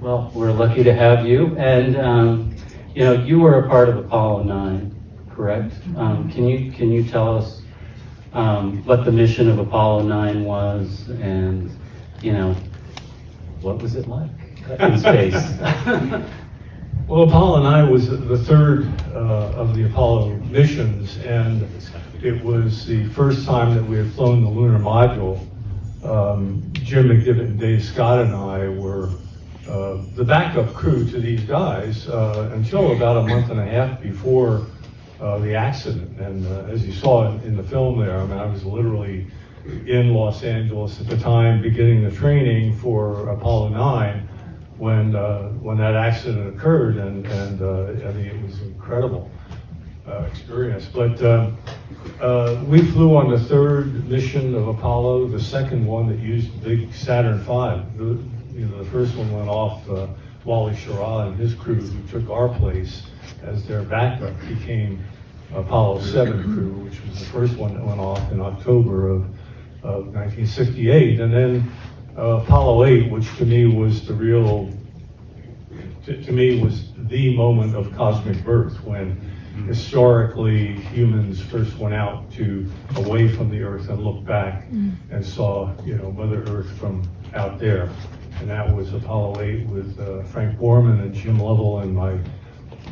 Well, we're lucky to have you. And, you know, you were a part of Apollo 9, correct? Can you tell us what the mission of Apollo 9 was, and, you know, what was it like in space? Well, Apollo 9 was the third of the Apollo missions, and it was the first time that we had flown the lunar module. Jim McDivitt and Dave Scott and I were the backup crew to these guys until about a month and a half before the accident. And as you saw in the film there, I mean, I was literally in Los Angeles at the time, beginning the training for Apollo 9 when that accident occurred, and I mean, it was an incredible experience. But we flew on the third mission of Apollo, the second one that used the big Saturn V. The first one went off. Wally Schirra and his crew, who took our place as their backup, became Apollo 7 crew, which was the first one that went off in October of 1968. And then Apollo 8, which to me was the real, to me was the moment of cosmic birth, when historically humans first went out away from the Earth and looked back and saw, you know, Mother Earth from out there. And that was Apollo 8 with Frank Borman and Jim Lovell and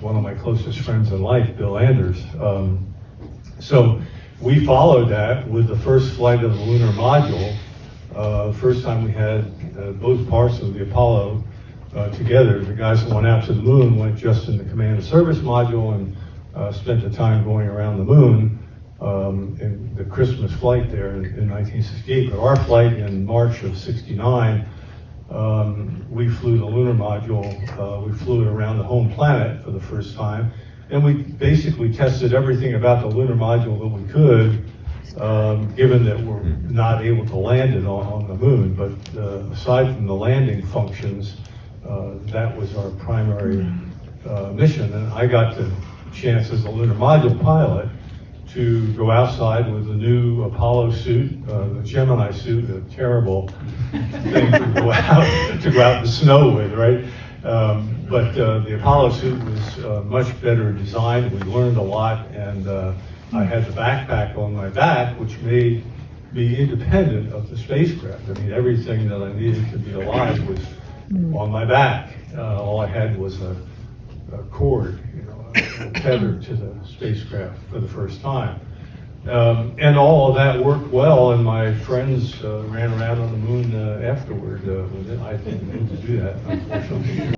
one of my closest friends in life, Bill Anders. So we followed that with the first flight of the lunar module. First time we had both parts of the Apollo together. The guys that went out to the moon went just in the command and service module and spent the time going around the moon in the Christmas flight there in 1968. But our flight in March of '69, we flew the lunar module. We flew it around the home planet for the first time, and we basically tested everything about the lunar module that we could, given that we're not able to land it on the moon. But aside from the landing functions, that was our primary mission. And I got the chance as a lunar module pilot to go outside with the new Apollo suit, the Gemini suit, a terrible thing to go out in the snow with, right? But the Apollo suit was much better designed. We learned a lot, and I had the backpack on my back, which made me independent of the spacecraft. I mean, everything that I needed to be alive was on my back. All I had was a cord, you know, tethered to the spacecraft for the first time. And all of that worked well, and my friends ran around on the moon afterward with it. I didn't need to do that, unfortunately.